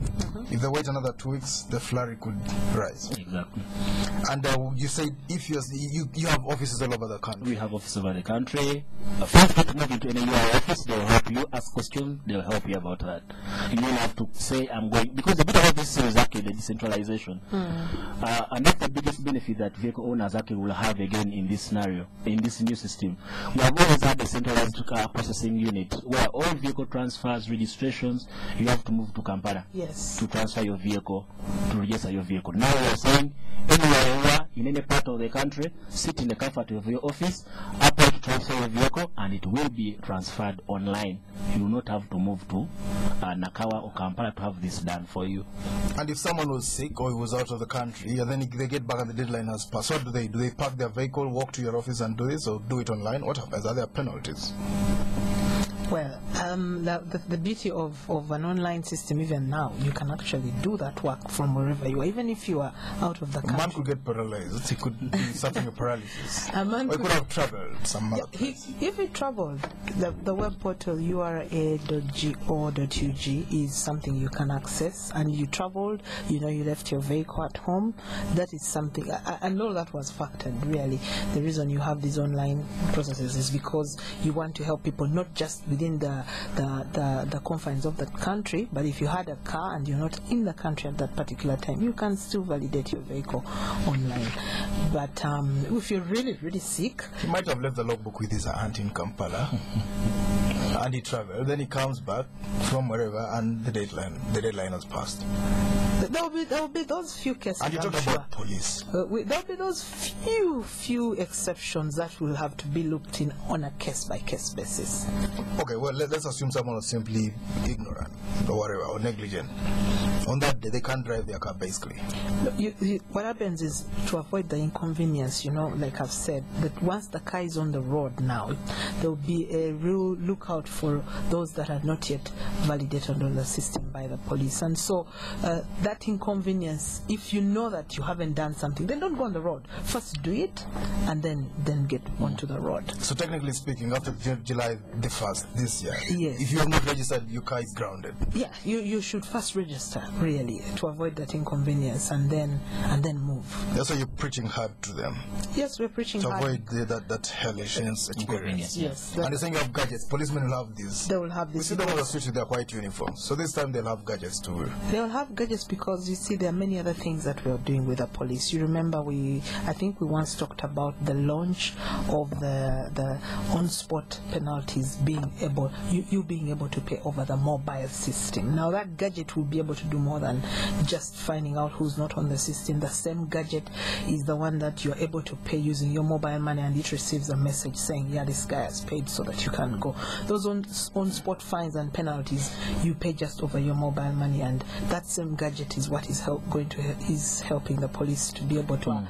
If they wait another 2 weeks, the flurry could rise. Exactly. And you say if you have offices all over the country. We have offices all over the country. First, to move into any URA office, they'll help you ask questions. They'll help you about that. You don't have to say I'm going, because the bit of this is actually the decentralization. And that's the biggest benefit that vehicle owners actually will have again in this scenario, in this new system. We have always had a centralized processing unit where all vehicle transfers, registrations, you have to move to Kampala to transfer your vehicle, to register your vehicle. Now we are saying anywhere you are, in any part of the country, sit in the comfort of your office, apply to transfer your vehicle, and it will be transferred online. You will not have to move to Nakawa or Kampala to have this done for you. And if someone was sick or he was out of the country, and then they get back and the deadline has passed, what do they do? They park their vehicle, walk to your office and do this, or do it online? What happens? Are there penalties? Well, the beauty of an online system, even now, you can actually do that work from wherever you are, even if you are out of the country. A man could get paralyzed. He could be suffering a paralysis. A man could have traveled some other place. If he traveled, the web portal ura.go.ug is something you can access, and you traveled, you left your vehicle at home. That is something, I know that was factored, really. The reason you have these online processes is because you want to help people, not just within the confines of the country, but if you had a car and you're not in the country at that particular time, you can still validate your vehicle online. But if you're really, really sick, he might have left the logbook with his aunt in Kampala and he traveled, then he comes back from wherever and the deadline has passed. There will be those few cases. And you talk about police. There will be those few exceptions that will have to be looked in on a case-by-case basis. Okay, well, let's assume someone was simply ignorant or whatever, or negligent. On that day, they can't drive their car, basically. What happens is, to avoid the inconvenience, like I've said, that once the car is on the road now, there will be a real lookout for those that are not yet validated on the system by the police. And so, that inconvenience, if you know that you haven't done something, then don't go on the road. First do it, and then get onto the road. So technically speaking, after July the 1st this year, yes, if you have not registered, your car is grounded. Yeah, you should first register, really, to avoid that inconvenience, and then move. That's why you're preaching hard to them. Yes, we're preaching hard. To avoid that hellish experience. Yes. And you're saying you have gadgets. Policemen will have these. They will have these. We see them on the streets with their white uniforms. So this time they'll have gadgets too. They'll have gadgets because, you see, there are many other things that we're doing with the police. You remember I think we once talked about the launch of the on-spot penalties being able, you being able to pay over the mobile system. Now that gadget will be able to do more than just finding out who's not on the system. The same gadget is the one that you're able to pay using your mobile money, and it receives a message saying, yeah, this guy has paid, so that you can go. Those those on-spot fines and penalties, you pay just over your mobile money, and that same gadget is what is helping the police to be able to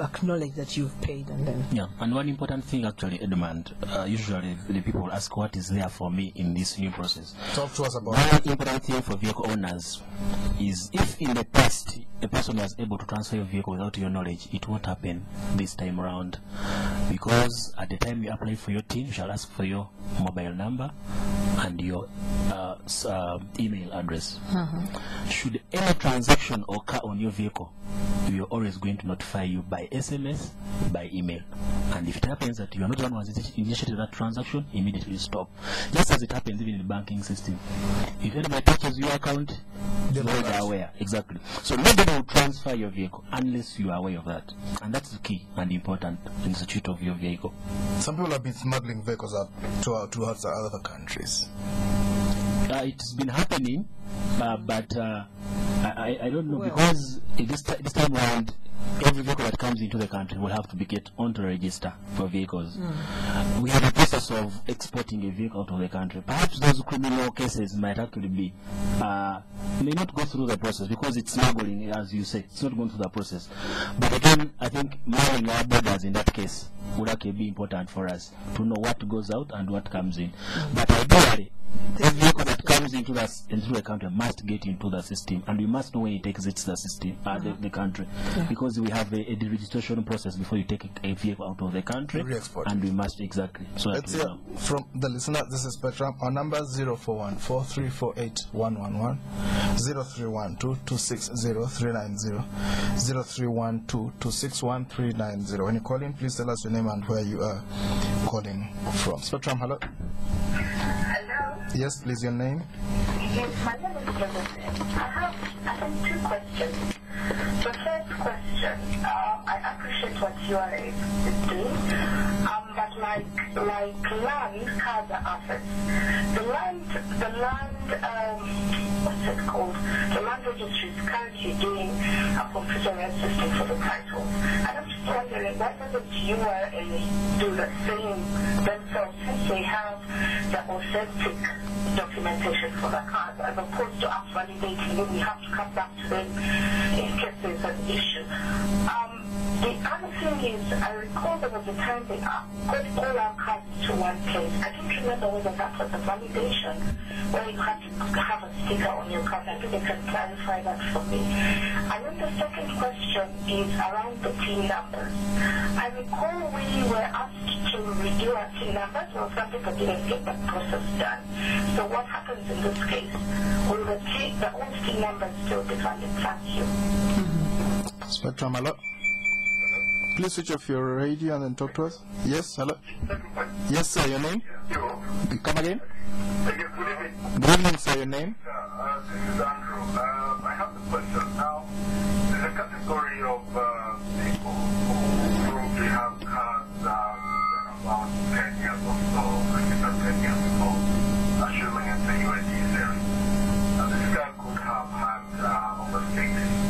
acknowledge that you've paid, and then. Yeah, and one important thing actually, Edmund, usually the people ask what is there for me in this new process. Talk to us about one important thing for vehicle owners is if in the past a person was able to transfer your vehicle without your knowledge, it won't happen this time around, because at the time you apply for your TIN, you shall ask for your mobile number and your email address. Should any transaction occur on your vehicle, we are always going to notify you by SMS, by email. And if it happens that you are not the one who has initiated that transaction, immediately stop. Just as it happens even in the banking system. If anybody touches your account, you are aware. Exactly. So nobody will transfer your vehicle unless you are aware of that. And that's the key and important institute of your vehicle. Some people have been smuggling vehicles up towards other countries. It's been happening, but I don't know, because this time around, every vehicle that comes into the country will have to be get onto the register for vehicles. We have a process of exporting a vehicle out of the country. Perhaps those criminal cases might actually be may not go through the process because it's smuggling, as you say. It's not going through the process. But again, I think managing our borders in that case would actually be important for us to know what goes out and what comes in. But ideally, the vehicle that comes into the country must get into the system, and we must know when it exits the system, the country, because we have a deregistration process before you take a vehicle out of the country, and we must So let's hear from the listener. This is Spectrum. Our number 041-4348-111, 0312-260-390, 0312-261-390. When you call in, please tell us your name and where you are calling from. Spectrum, hello. Yes, please, your name? Yes, my name is Joseph. I have two questions. The first question, I appreciate what URA is doing, but like land, cars are assets. The land, what's it called? The land registry is currently doing a computerized system for the titles. And I'm just wondering, why doesn't URA do the same themselves, since they have the authentic documentation for the cars, as opposed to us validating it? We have to come back to them in case there's an issue. The other thing is, I recall there was a time they got all our cars to one place. I don't remember whether that was a validation, where you had to have a sticker on your car. I think they can clarify that for me. And then the second question is around the TIN numbers. I recall we were asked to redo our TIN numbers, or something that didn't get that process done. So what happens in this case? Will the old TIN numbers still be valid? Thank you. Spectrum, hello. Please switch off your radio and then talk to us. Yes, hello. Yes, sir, your name? Come again? Good evening, sir, your name? This is Andrew. I have the question now. There's a category of people who probably have cars about 10 years or so, 10 years ago, assuming it's a UAD series. This guy could have had over 6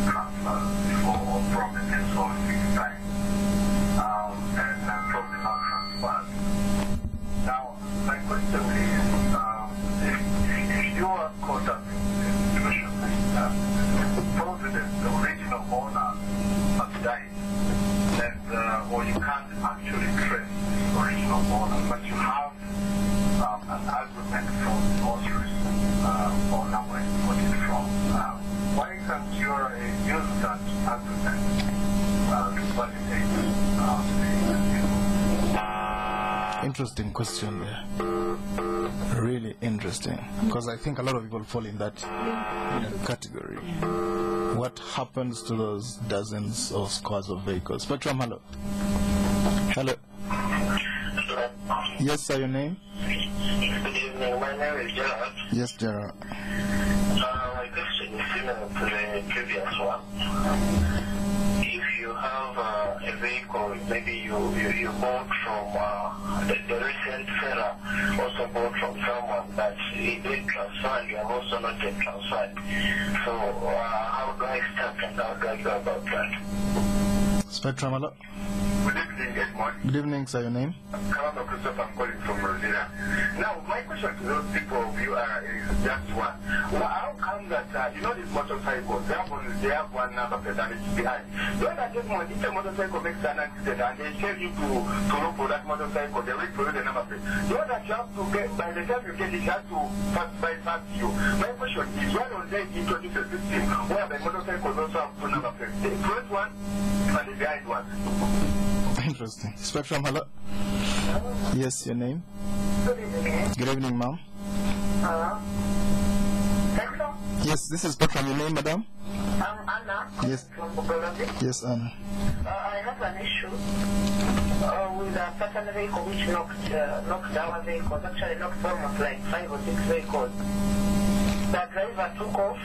transfers before, probably this or 6 times. And probably not transferred. Now, my question is, if you are caught up in a situation like that, probably the original owner has died, and or you can't actually trace the original owner, but you have an agreement from the most recent owner where you got it from. Why can't you use that agreement to validate the Interesting question there. Really interesting. Because I think a lot of people fall in that category. What happens to those dozens or scores of vehicles? Spectrum, hello. Hello. Yes, sir, your name? Good evening, my name is Gerard. Yes, Gerard. My question is similar to the previous one. If you have a vehicle, maybe you bought from the recent seller, also bought from someone that he did transfer, and you have also not yet transferred. So how do I start and how do I go about that? Spectrum, hello. Good evening, morning. Good evening, sir. Your name? Kalama Christopher, I'm calling from Rosina. Now, my question to those people of URA is just one. Well, how come that, you know, these motorcycles, they have one number plate and it's behind. Don't I just want, if a motorcycle makes an accident and they tell you to look for that motorcycle, they wait for you the number plate. Don't that you have to get, by the time you get it, you have to bypass you. My question is, why don't they introduce a system where the motorcycles also have two number plates? The front one and the behind one. Interesting. Spectrum, hello? Yes, your name? Good evening. Good evening, ma'am. Spectrum? Yes, this is Spectrum. Your name, madam? I'm Anna. Yes. From Bogolodi. Yes, Anna. I have an issue with a certain vehicle which knocked our vehicles. Actually knocked almost like 5 or 6 vehicles. The driver took off.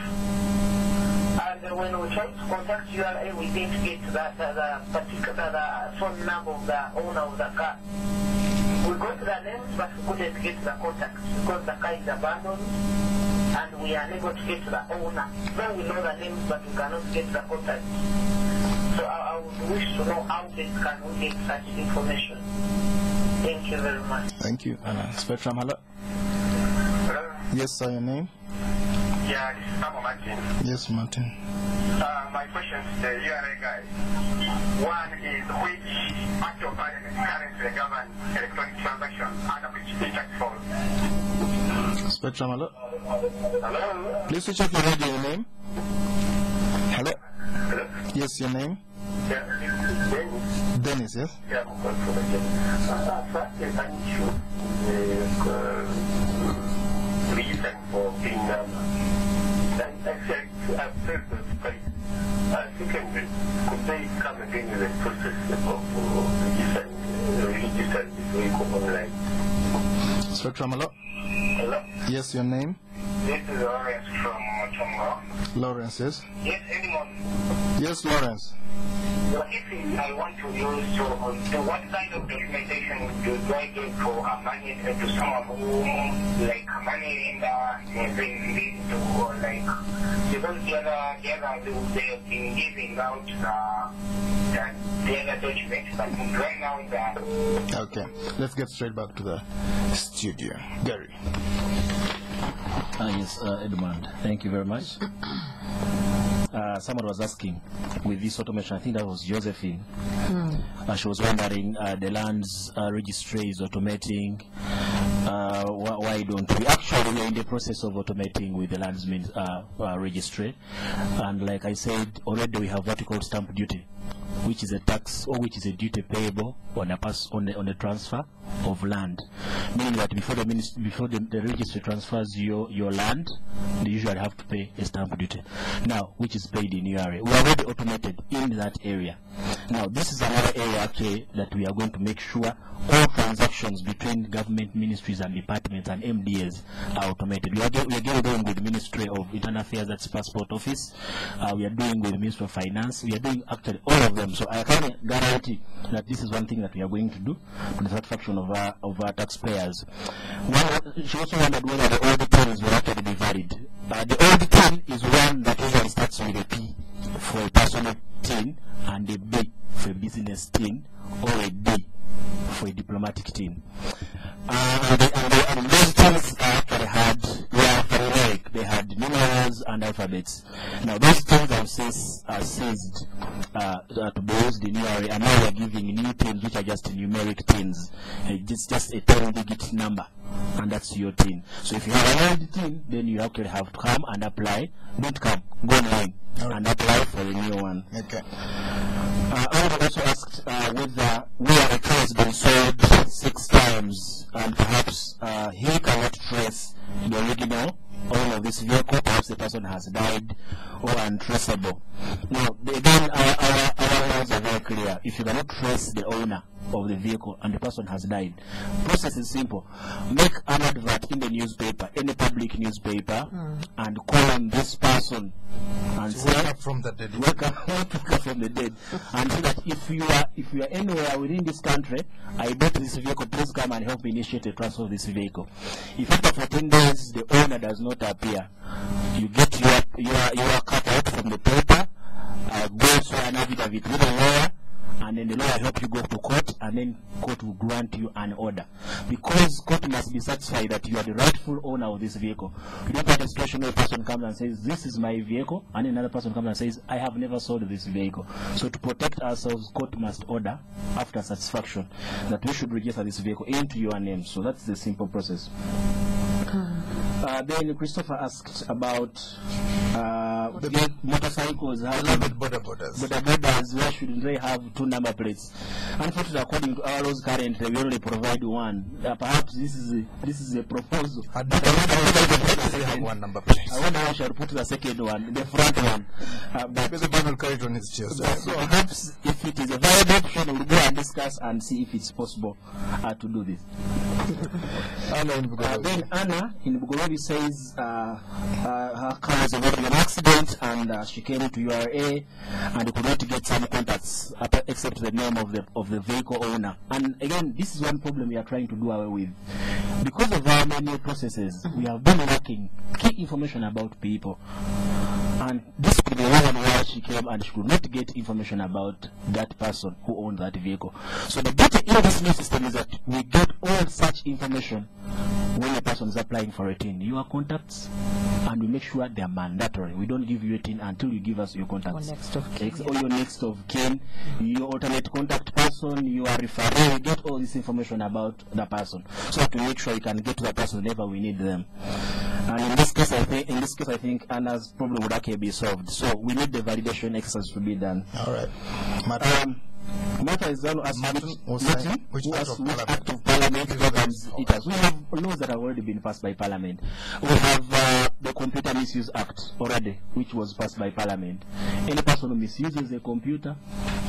And when we tried to contact URA, we didn't get the particular phone number of the owner of the car. We got the names, but we couldn't get the contact because the car is abandoned and we are unable to get the owner. So we know the names, but we cannot get the contact. So I would wish to know how they can get such information. Thank you very much. Thank you, Anna. Spectrum, hello? Hello? Yes, sir. Your name? Yeah, this is Samo Martin. Yes, Martin. My question to the URA guys. One is which act of parliament currently governs electronic transactions under which it falls? Spectrum, hello? Hello? Please switch off your radio. Your name? Hello? Hello? Yes, your name? Yeah, Dennis. Dennis, yes? Yeah, I'm calling from again. First, there's an issue with reason for being actually, I've said this place. Secondly, could they come again with a process of registering this vehicle online? Spectrum, hello? Hello? Yes, your name? This is Lawrence from Tonga. Lawrence, yes? Yes, anyone? Yes, Lawrence. Well, if I want to use to what kind of documentation do I get for a money to someone who, like, a money lender, bring to, like, because the other they have been giving out the other documents, but right now Okay, let's get straight back to the studio. Gary. Yes, Edmund, thank you very much. Someone was asking with this automation, I think that was Josephine. She was wondering the lands registry is automating. Why don't we? Actually, we are in the process of automating with the lands registry. And like I said, already we have what we call stamp duty, which is a tax or which is a duty payable on a on the transfer of land. Meaning that before the registry transfers your land, they usually have to pay a stamp duty. Now, which is paid in URA. We are already automated in that area. Now, this is another area actually that we are going to make sure all transactions between government ministries and departments and MDAs are automated. We are doing with the Ministry of Internal Affairs, that's Passport Office. We are doing with the Ministry of Finance. We are doing actually all of them. So I can guarantee that this is one thing that we are going to do to the satisfaction of our taxpayers. She also wondered whether the old terms will actually be valid. The old term is one that usually starts with a P for a personal tin and a B for a business tin or a D for a diplomatic tin. And those things actually had, they had numerals and alphabets. Now those things have ceased to be used in URA, and now we are giving new tins which are just numeric tins. It's just a 10-digit number, and that's your tin. So if you have an old tin, then you actually have to come and apply. Don't come, go online and apply for a new one. Okay. I also asked whether URA has been sold 6 times, and perhaps he cannot trace the original owner of this vehicle. Perhaps the person has died or untraceable. Now, again, our laws are very clear. If you cannot trace the owner of the vehicle and the person has died, process is simple. Make an advert in the newspaper, any public newspaper, and call on this person and say, wake up from the dead. Wake up from the dead, and say that if you are anywhere within this country, I bought this vehicle, please come and help me initiate a transfer of this vehicle. If after 14 days the owner does not appear, you get your cut out from the paper, go to an affidavit with a lawyer, and then the lawyer help you go to court, and then court will grant you an order. Because court must be satisfied that you are the rightful owner of this vehicle. You don't have a situation where a person comes and says, this is my vehicle, and another person comes and says, I have never sold this vehicle. So to protect ourselves, court must order, after satisfaction, that we should register this vehicle into your name. So that's the simple process. Then Christopher asked about the motorcycles. How about border borders? Where should they have 2 number plates? Unfortunately, according to our laws currently, we only provide 1. Perhaps this is a proposal. I have 1 number plate. I wonder how I shall put the second one, the front one. Because the man will carry it on his chest. So perhaps if it is a viable option, we'll go and discuss and see if it's possible to do this. Then Anna in Bugolobi says her car was involved in an accident and she came to URA and could not get some contacts except the name of the vehicle owner. And again, this is one problem we are trying to do away with. Because of our manual processes, we have been lacking key information about people. And this could be the reason why she came and she could not get information about that person who owned that vehicle. So the beauty in this new system is that we get all such information when a person is applying for a TIN. Your contacts, and we make sure they are mandatory. We don't give you a TIN until you give us your contacts. Or your next of kin, your alternate contact person, your referee. We get all this information about the person, so that we make sure you can get to the person whenever we need them. And in this case, I think Anna's problem would actually be solved. So we need the validation exercise to be done. All right. Martha is going to ask which act of parliament governs it has. We have laws that have already been passed by parliament. We have the Computer Misuse Act already, which was passed by parliament. Any person who misuses a computer,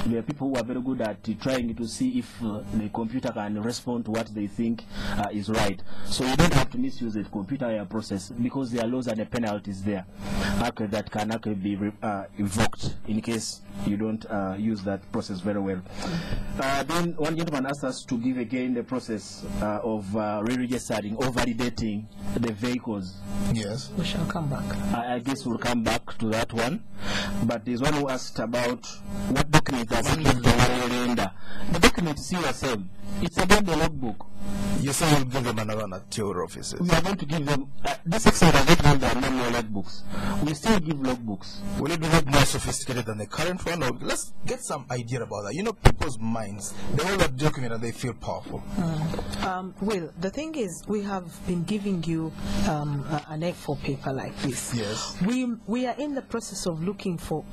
there are people who are very good at trying to see if the computer can respond to what they think is right. So you don't have to misuse the computer process, because there are laws and the penalties there that can actually be invoked in case you don't use that process very well. Then one gentleman asked us to give again the process of re-registering or validating the vehicles. Yes. We shall come back. I guess we'll come back to that one. But there's one who asked about what document does he give the lender. The document is still the same. It's again the logbook. You say you'll give them another one at your offices. We are going to give them, this exercise has not done their manual logbooks. We still give logbooks. Will it be more sophisticated than the current one? Or let's get some idea about that. You know, people's minds, they hold that document and they feel powerful. Well, the thing is, we have been giving you an A4 paper like this. Yes. We are in the process of looking for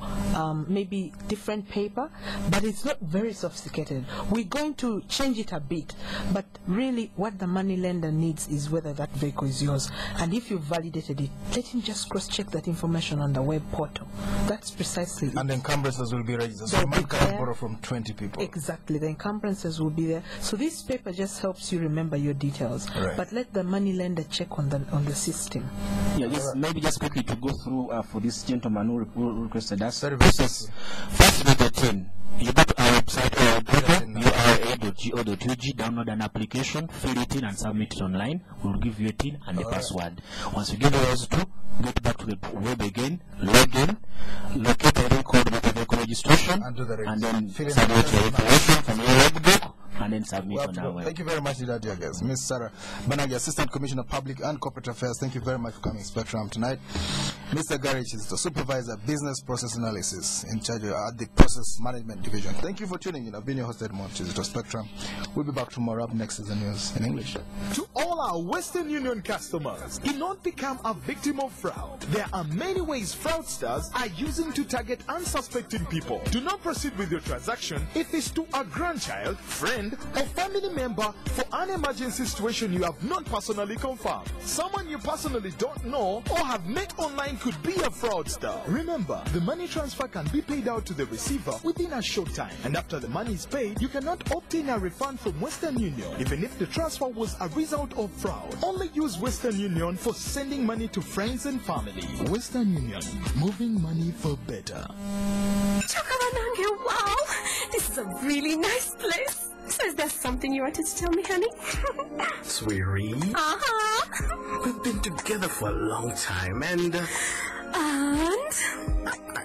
maybe different paper, but it's not very sophisticated. We're going to change it a bit, but really what the money lender needs is whether that vehicle is yours. And if you've validated it, let him just cross-check that information on the web portal. That's precisely it. And the encumbrances will be registered. So man cannot borrow from 20 people. Exactly. The encumbrances will be there. So this paper just helps you remember your details. Right. But let the money lender check on the system. Yeah, maybe just quickly to go through for this gentleman who requested us. First with the 10. You go to our website ura.go.ug, download an application, fill it in and submit it online. We'll give you a TIN and a password. Once you give those two, get back to the web again, log in, locate the record motor vehicle registration, and then submit your information from your logbook, and then submit on our web. Thank you very much, dear guests. Ms. Sarah Banage, Assistant Commissioner of Public and Corporate Affairs, thank you very much for coming to Spectrum tonight. Mr. Garich is the Supervisor, Business Process Analysis, in charge at the Process Management Division. Thank you for tuning in. I've been your host, Edmond Chizito Spectrum. We'll be back tomorrow. Up next is the news in English. To all our Western Union customers, do not become a victim of fraud. There are many ways fraudsters are using to target unsuspecting people. Do not proceed with your transaction if it's to a grandchild, friend, or family member for an emergency situation you have not personally confirmed. Someone you personally don't know or have met online could be a fraudster. Remember, the money transfer can be paid out to the receiver within a short time, and after the money is paid, you cannot obtain a refund from Western Union, even if the transfer was a result of fraud. Only use Western Union for sending money to friends and family. Western Union, moving money for better. Wow, this is a really nice place. So is there something you wanted to tell me, honey? Sweetie? Uh-huh. We've been together for a long time, and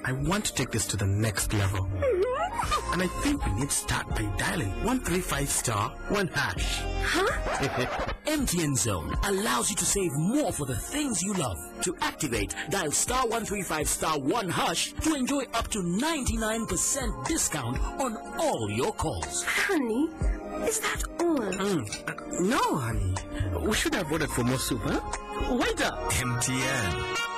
I want to take this to the next level. And I think we need to start by dialing 135*1#. Huh? MTN Zone allows you to save more for the things you love. To activate, dial *135*1# to enjoy up to 99% discount on all your calls. Honey, is that all? No, honey. We should have ordered for more soup, huh? Waiter! MTN.